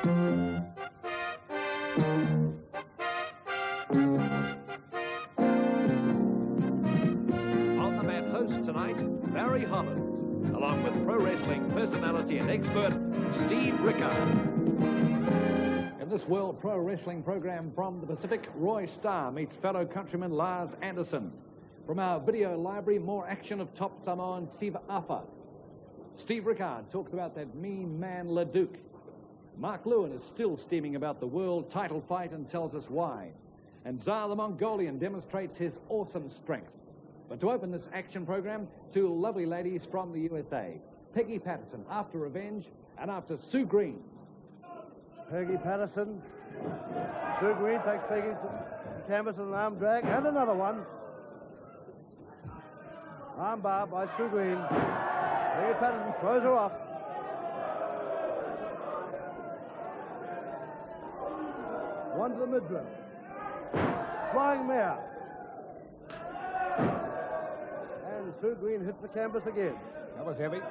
On the mat host tonight, Barry Holland, along with pro wrestling personality and expert, Steve Rickard. In this World Pro Wrestling program from the Pacific, Roy Starr meets fellow countryman Lars Anderson. From our video library, more action of top Samoan Siva. Steve Rickard talks about that mean man LeDuc. Mark Lewin is still steaming about the world title fight and tells us why. And Tsar the Mongolian demonstrates his awesome strength. But to open this action program, two lovely ladies from the USA. Peggy Patterson after Revenge and after Sue Green. Peggy Patterson. Sue Green takes Peggy to canvas and an arm drag, and another one. Arm bar by Sue Green. Peggy Patterson throws her off. One to the midriff. Flying mare. And Sue Green hits the canvas again. That was heavy.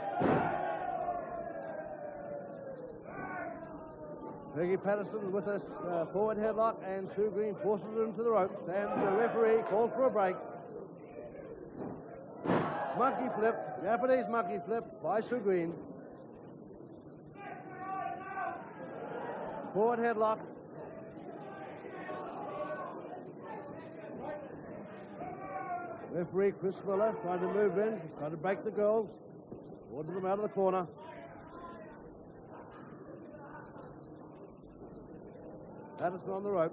Peggy Patterson with a forward headlock, and Sue Green forces her into the ropes, and the referee calls for a break. Monkey flip, Japanese monkey flip by Sue Green. Forward headlock. Referee Chris Miller trying to move in, trying to break the girls, order them out of the corner. Patterson on the rope.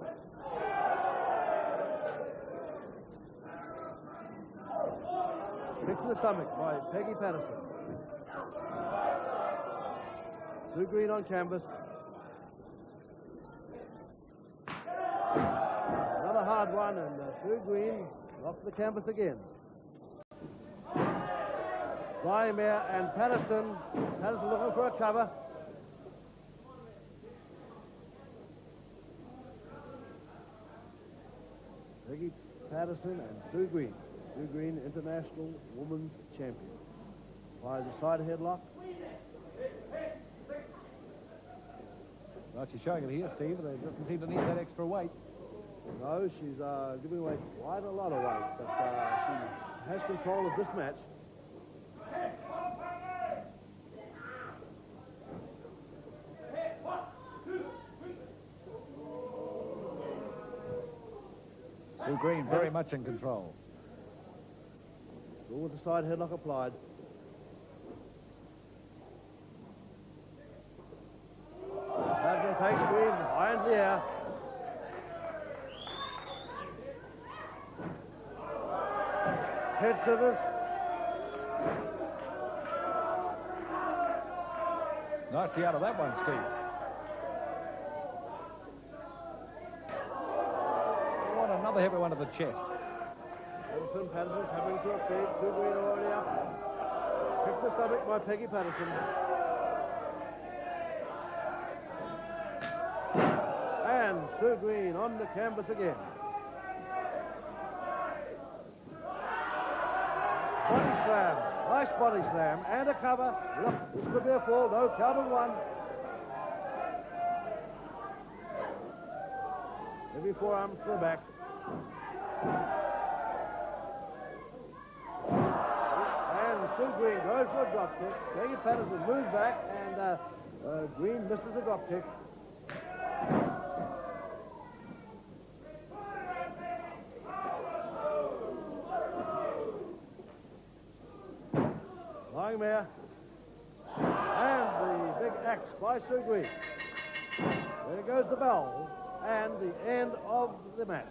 Kick to the stomach by Peggy Patterson. Sue Green on canvas. Another hard one, and Sue Green off the canvas again. Flying mare and Patterson. Patterson looking for a cover. Peggy Patterson and Sue Green. Sue Green, International Women's Champion. Applies a side headlock. Well, she's showing it here, Steve. They doesn't seem to need that extra weight. No, she's giving away quite a lot of weight, but she has control of this match. Sue Green very much in control. All with the side headlock applied. Garvin takes Green high in the air. Head scissors. Nicely out of that one, Steve. What another heavy one to the chest. Patterson coming to her feet. Sue Green already up. Kick the stomach by Peggy Patterson. And Sue Green on the canvas again. Body slam. Nice body slam. And a cover. Look, this could be a fall. No, cover one. Heavy forearm to the back. Sue Green goes for a drop kick. Peggy Patterson moves back, and Green misses a drop kick. Flying mare. And the big axe by Sue Green. There goes the bell, and the end of the match.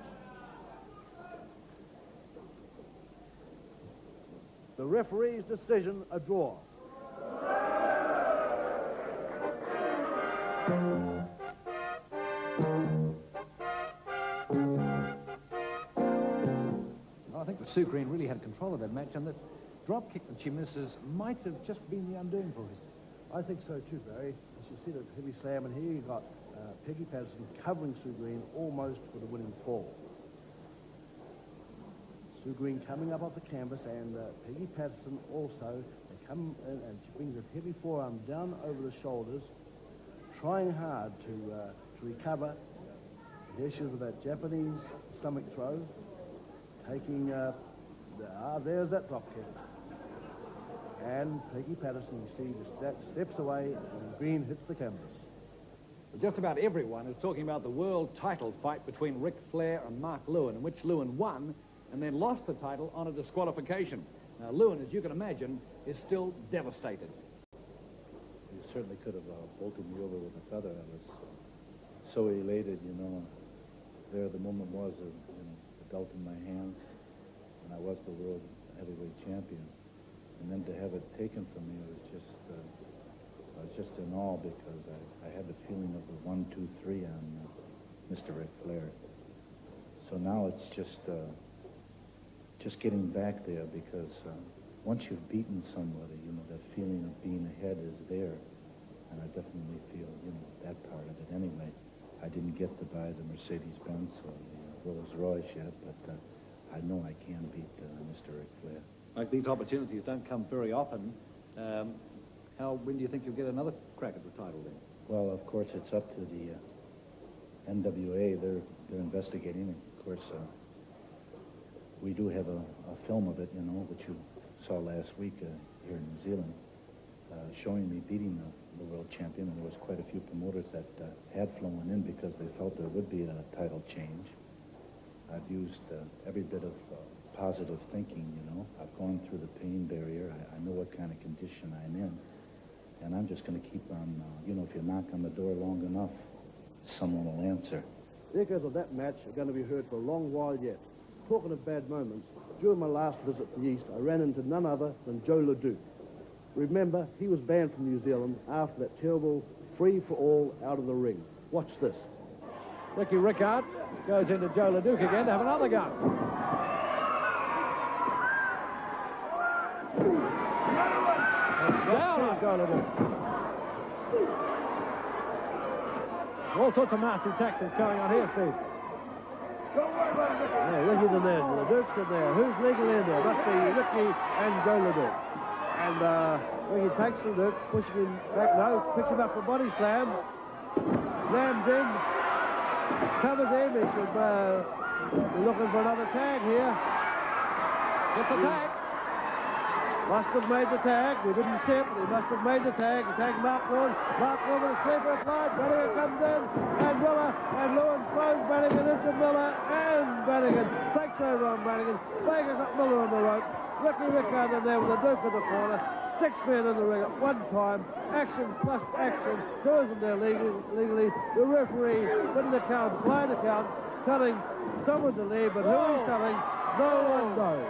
The referee's decision, a draw. I think that Sue Green really had control of that match, and that drop kick that she misses might have just been the undoing for her. I think so too, Barry. As you see the heavy slam, and here you've got Peggy Patterson covering Sue Green almost for the winning fall. Sue Green coming up off the canvas, and Peggy Patterson also. They come in, and she brings a heavy forearm down over the shoulders, trying hard to recover. Here she is with that Japanese stomach throw, taking, there's that drop kick. And Peggy Patterson, you see, just steps away and green hits the canvas. Just about everyone is talking about the world title fight between Ric Flair and Mark Lewin, in which Lewin won and then lost the title on a disqualification. Now, Lewin, as you can imagine, is still devastated. You certainly could have bolted me over with a feather. I was so elated, you know. There the moment was, you know, the belt in my hands, and I was the world heavyweight champion. And then to have it taken from me, I was just in awe, because I had the feeling of the 1, 2, 3 on Mr. Ric Flair. So now it's just getting back there, because once you've beaten somebody, you know, that feeling of being ahead is there. And I definitely feel, you know, that part of it anyway. I didn't get to buy the Mercedes-Benz or the Rolls-Royce yet, but I know I can beat Mr. Ric Flair. Like, these opportunities don't come very often. When do you think you'll get another crack at the title then? Well, of course, it's up to the NWA. They're investigating. And of course, we do have a film of it, you know, which you saw last week here in New Zealand, showing me beating the world champion. And there was quite a few promoters that had flown in because they felt there would be a title change. I've used every bit of positive thinking, you know. I've gone through the pain barrier. I know what kind of condition I'm in. And I'm just going to keep on, you know, if you knock on the door long enough, someone will answer. The echoes of that match are going to be heard for a long while yet. Talking of bad moments, during my last visit to the East, I ran into none other than Joe LeDuc. Remember, he was banned from New Zealand after that terrible free-for-all out of the ring. Watch this. Ricky Rickard goes into Joe LeDuc again to have another go. Down on Joe LeDuc. All sorts of nasty tactics going on here, Steve. Yeah, Ricky's in there. LeDuc's in there. Who's legally in there? Must be Ricky and Joe LeDuc. And Ricky takes LeDuc, pushing him back. No, picks him up for body slam. Slams in. Covers him. He should be looking for another tag here. Get the tag. Must have made the tag. We didn't see it, but he must have made the tag. The tag Mark Lewin. Mark Lewin with a sweeper applied. Brannigan comes in. And Miller. And Lewin throws Brannigan into Miller. And Brannigan takes over on Brannigan. Steiger got Miller on the rope. Ricky Rickard in there with a Duke in the corner. 6 men in the ring at one time. Action plus action. Two in there legally. The referee didn't account, blind account, telling someone to leave, but who he's telling, no one knows.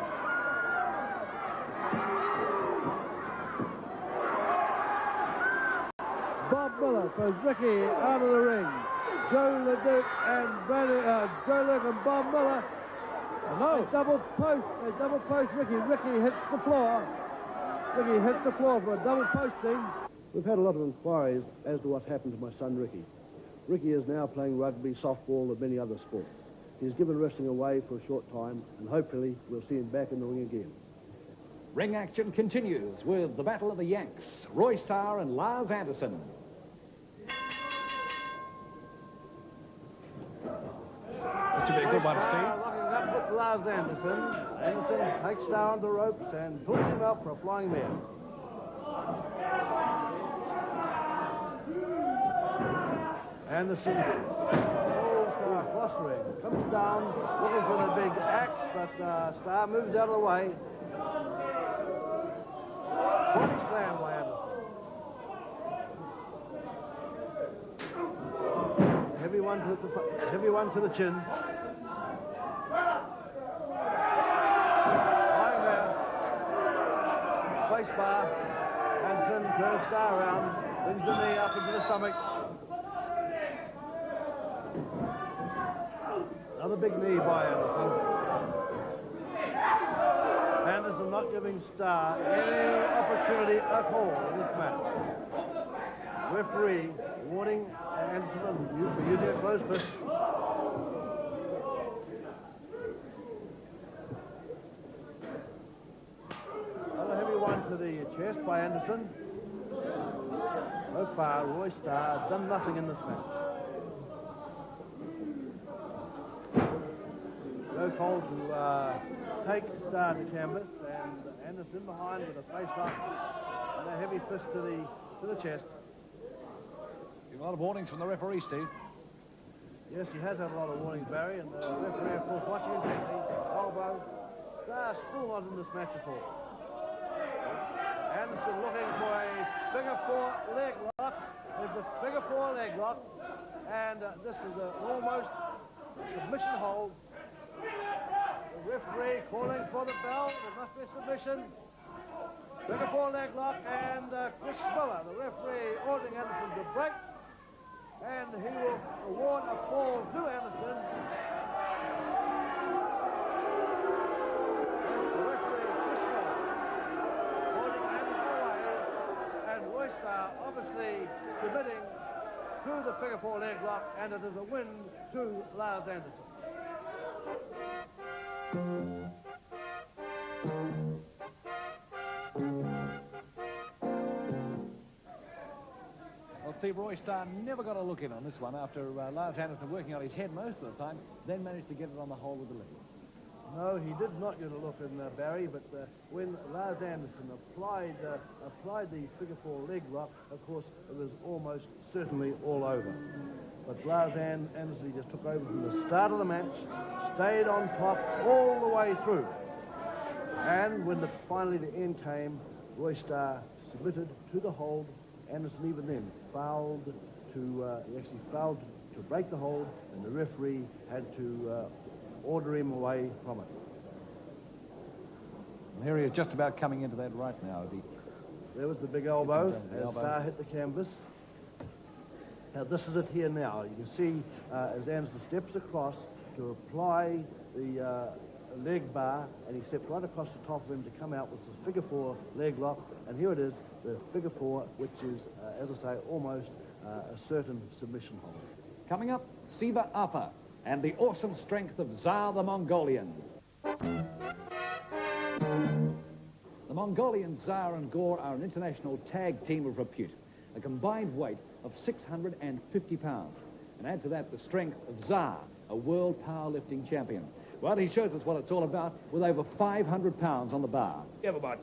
Bob Miller throws Ricky out of the ring. Joe LeDuc and Joe LeDuc and Bob Miller. No. They double post Ricky. Ricky hits the floor. Ricky hits the floor for a double posting. We've had a lot of inquiries as to what happened to my son Ricky. Ricky is now playing rugby, softball, and many other sports. He's given wrestling away for a short time, and hopefully we'll see him back in the ring again. Ring action continues with the Battle of the Yanks, Roy Starr and Lars Anderson. That should be a good one, Steve. Locking up with Lars Anderson. Anderson takes down the ropes and pulls him up for a flying mare. Anderson pulls across the ring. Comes down looking for the big axe, but Starr moves out of the way. Body slam by Anderson. Heavy one to the chin. Lying there. Face bar. Anderson turns Starr around. Brings the knee up into the stomach. Another big knee by Anderson. Anderson not giving Starr any opportunity at all in this match. Referee warning Anderson for using a closed fist. Another heavy one to the chest by Anderson. So far, Roy Starr has done nothing in this match. No call to take Starr to canvas, and Anderson behind with a face lock and a heavy fist to the chest. A lot of warnings from the referee, Steve. Yes, he has had a lot of warnings, Barry, and the referee, of course, watching intently. Elbow. Starr still not in this match at all. Anderson looking for a figure four leg lock. There's the figure four leg lock, and this is an almost submission hold. The referee calling for the bell. There must be submission. Figure four leg lock, and Chris Miller, the referee, ordering Anderson to break. And he will award a fall to Anderson. That's the referee, Chris Miller, holding Anderson away, and Roy Starr obviously submitting to the figure four leg lock, and it is a win to Lars Anderson. Steve, Roy Starr never got a look in on this one after Lars Anderson working on his head most of the time, then managed to get it on the hole with the leg. No, he did not get a look in, Barry, but when Lars Anderson applied the figure four leg lock, of course, it was almost certainly all over. But Lars Anderson just took over from the start of the match, stayed on top all the way through. And when finally the end came, Roy Starr submitted to the hold. Anderson even then fouled he actually fouled to break the hold, and the referee had to order him away from it. And here he is just about coming into that right now. There was the big elbow as Starr hit the canvas. Now this is it here now. You can see as Anderson steps across to apply the leg bar, and he steps right across the top of him to come out with the figure four leg lock, and here it is, the figure four, which is, as I say, almost a certain submission hold. Coming up, Siva and the awesome strength of Tsar the Mongolian. The Mongolian Tsar and Gore are an international tag team of repute, a combined weight of 650 pounds. And add to that the strength of Tsar, a world powerlifting champion. Well, he shows us what it's all about with over 500 pounds on the bar. We have about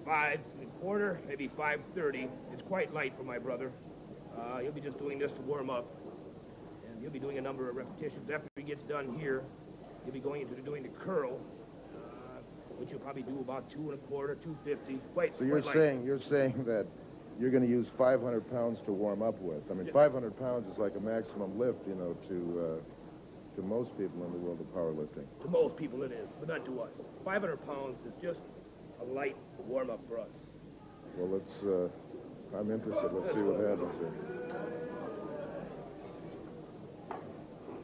5 1/4, maybe 5:30. It's quite light for my brother. He'll be just doing this to warm up. And he'll be doing a number of repetitions. After he gets done here, he'll be going into doing the curl, which you'll probably do about 2 1/4, 250. So you're saying that you're going to use 500 pounds to warm up with. I mean, 500 pounds is like a maximum lift, you know, to most people in the world of powerlifting. To most people it is, but not to us. 500 pounds is just a light warm-up for us. Well, let's, I'm interested. Let's see what happens here.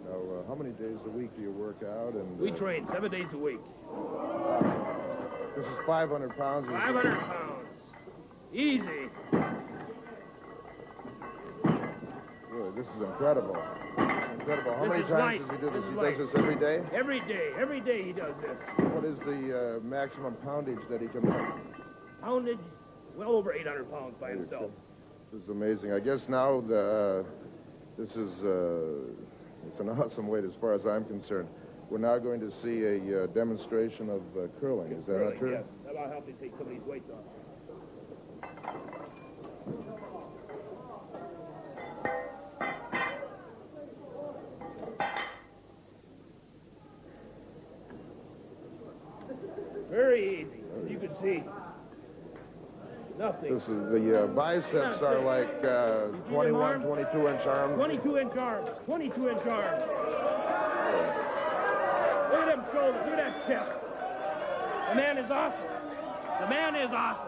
Now, how many days a week do you work out? And we train 7 days a week. This is 500 pounds. 500 pounds. Easy. Really, this is incredible. Incredible. How many times does he do this? He does this every day? Every day. Every day he does this. What is the maximum poundage that he can make? Poundage? Well over 800 pounds by himself. This is amazing. I guess now this is it's an awesome weight as far as I'm concerned. We're now going to see a demonstration of curling. Is that not true? Yes. That'll help me take some of these weights off. Very easy, as you can see. Nothing. This is the biceps are like 21, 22-inch arms. 22-inch arms. 22-inch arms. Look at them shoulders. Look at that chest. The man is awesome. The man is awesome.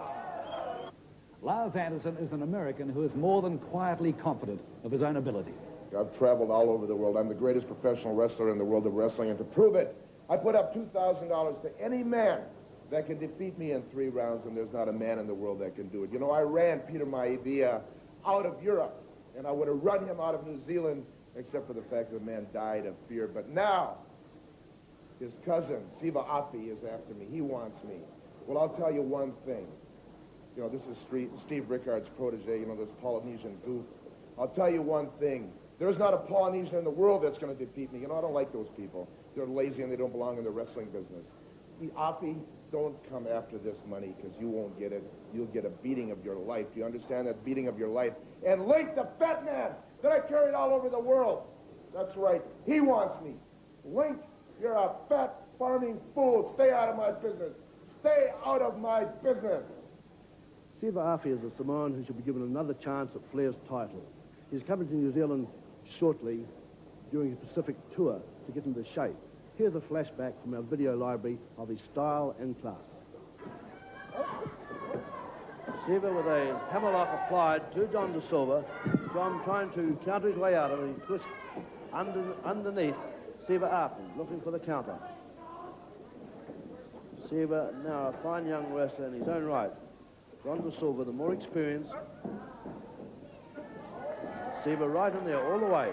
Lars Anderson is an American who is more than quietly confident of his own ability. I've traveled all over the world. I'm the greatest professional wrestler in the world of wrestling, and to prove it, I put up $2,000 to any man that can defeat me in 3 rounds, and there's not a man in the world that can do it. You know, I ran Peter Maivia out of Europe, and I would have run him out of New Zealand, except for the fact that the man died of fear. But now, his cousin, Siva is after me. He wants me. Well, I'll tell you one thing. You know, this is Steve Rickard's protege, you know, this Polynesian goof. I'll tell you one thing. There's not a Polynesian in the world that's going to defeat me. You know, I don't like those people. They're lazy and they don't belong in the wrestling business. Afi, don't come after this money because you won't get it. You'll get a beating of your life. Do you understand that? Beating of your life. And Link, the fat man that I carried all over the world. That's right. He wants me. Link, you're a fat farming fool. Stay out of my business. Stay out of my business. Siva Afi is a Samoan who should be given another chance at Flair's title. He's coming to New Zealand shortly during his Pacific tour to get into shape. Here's a flashback from our video library of his style and class. Siva with a hammerlock applied to John de Silva. John trying to counter his way out of it. He twists underneath Siva Afi, looking for the counter. Siva, now a fine young wrestler in his own right. John de Silva, the more experienced. Siva right in there all the way.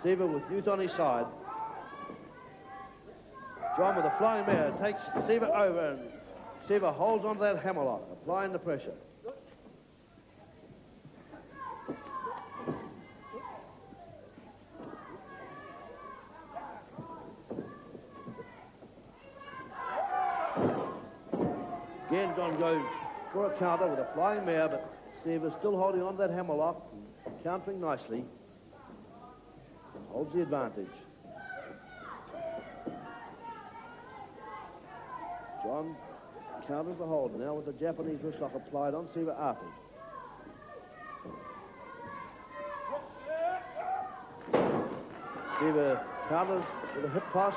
Siva with youth on his side. John with a flying mare takes Siva over, and Siva holds onto that hammerlock, applying the pressure. Again, John goes for a counter with a flying mare, but Siva's still holding on to that hammerlock, countering nicely. Holds the advantage. John counters the hold now with the Japanese wristlock applied on Siva Afi. Siva counters with a hip toss.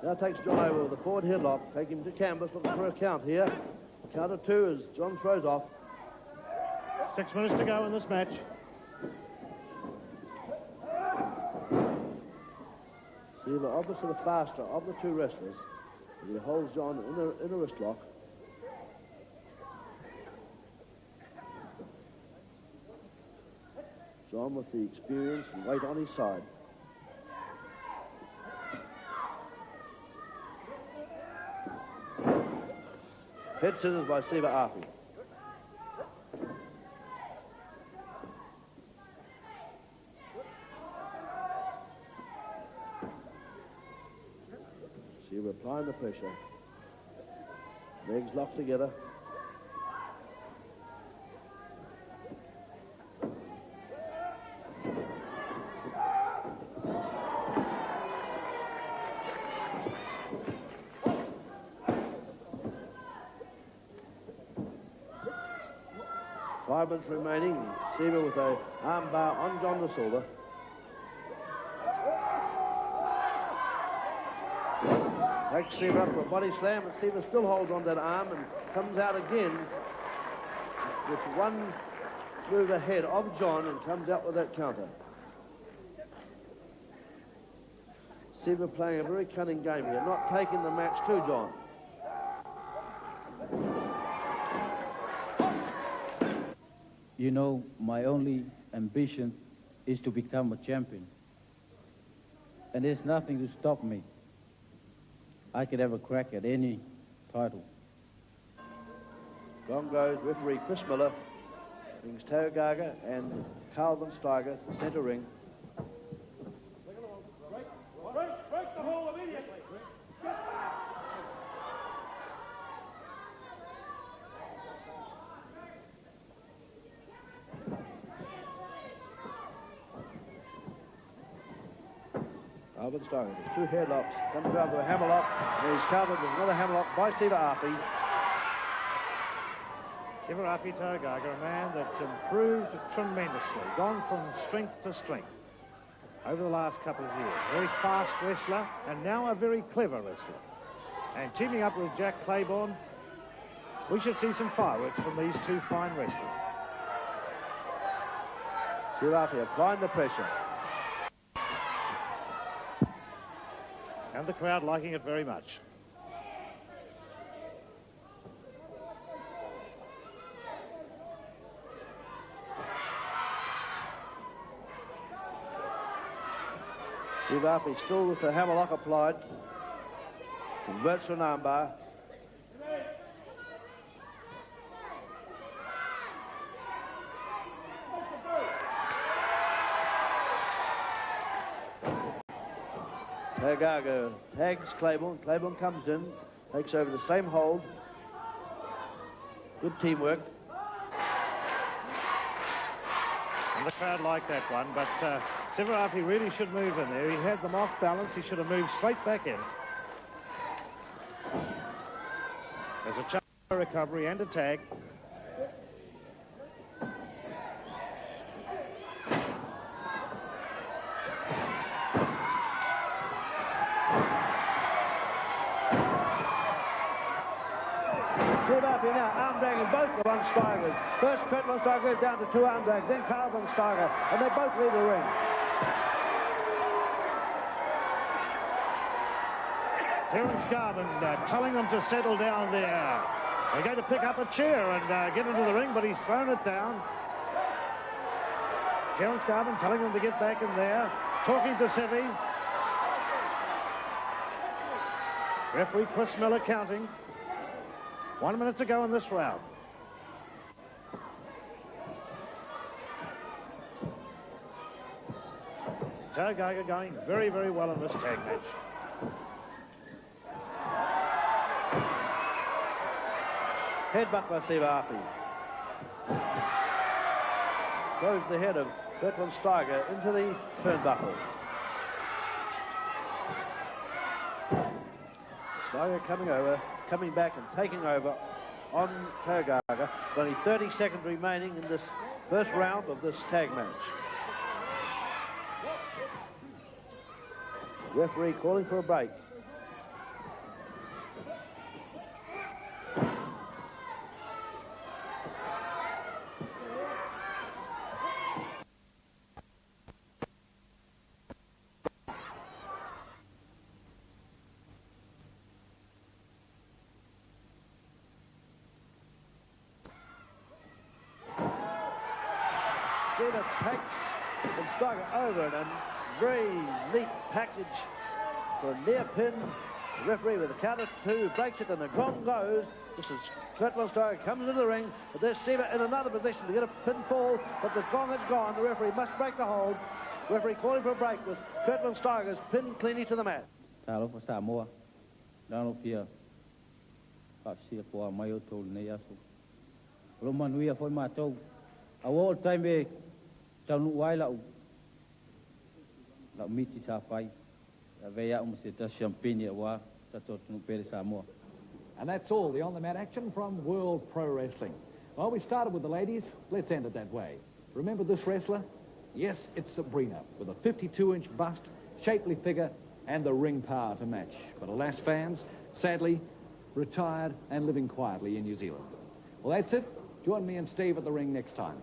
Now takes John over with a forward headlock. Take him to canvas, looking for a count here. Counter two as John throws off. 6 minutes to go in this match. Siva, obviously the faster of the two wrestlers. And he holds John in a wrist lock. John with the experience and weight on his side. Head scissors by Siva Afi. Siva applying the pressure. Legs locked together. Five minutes remaining. Siva with a arm bar on John de Silva. Takes Siva up for a body slam, and Siva still holds on that arm and comes out again with one move ahead of John and comes out with that counter. Siva playing a very cunning game here, not taking the match to John. You know, my only ambition is to become a champion. And there's nothing to stop me. I could have a crack at any title. John goes, referee Chris Miller brings Teo Gaga and Karl Steiger to the centre ring. Break the hole immediately. Karl Steiger, there's two headlocks, comes around to a hammerlock, and he's countered with another hammerlock by Siva Afi. Siva Afi Gaga, a man that's improved tremendously, gone from strength to strength over the last couple of years. Very fast wrestler, and now a very clever wrestler. And teaming up with Jack Claybourne, we should see some fireworks from these two fine wrestlers. Siva Afi applying the pressure. And the crowd liking it very much. Siva Afi still with the hammerlock applied. Converts to an armbar. Tagaga tags Claybourne. Claybourne comes in, takes over the same hold. Good teamwork. And the crowd liked that one, but Siva really should move in there. He had them off balance. He should have moved straight back in. There's a chance for recovery and a tag. Now arm dragging both the Von Steigers. First Kurt Von Steiger goes down to 2 arm drags, then Karl Von Steiger, and they both leave the ring. Terence Garvin telling them to settle down there. They're going to pick up a chair and get into the ring, but he's thrown it down. Terence Garvin telling them to get back in there, talking to Siva. Referee Chris Miller counting. 1 minute to go in this round. Steiger going very, very well in this tag match. Headbutt by Siva. Throws the head of Kurt Von Steiger into the turnbuckle. Steiger coming over, coming back and taking over on Tagaga. Only 30 seconds remaining in this first round of this tag match. Referee calling for a break. Siva takes and Steiger over in a very neat package for a near pin. The referee with a count of 2 breaks it and the gong goes. This is Kurt Von Steiger comes into the ring, but there's Siva in another position to get a pinfall, but the gong has gone. The referee must break the hold. The referee calling for a break with Kurt Von Steiger's pinned cleanly to the mat. Talo for Samoa. Down up here. See for my told Neyasu. Roman we are for my toe. A whole time we don't why la miti sa fai. Veya umsita champagne wa tatot no pere Samoa. And that's all the on-the-mat action from World Pro Wrestling. Well, we started with the ladies. Let's end it that way. Remember this wrestler? Yes, it's Sabrina, with a 52-inch bust, shapely figure, and the ring power to match. But alas, fans, sadly, retired and living quietly in New Zealand. Well, that's it. Join me and Steve at the ring next time.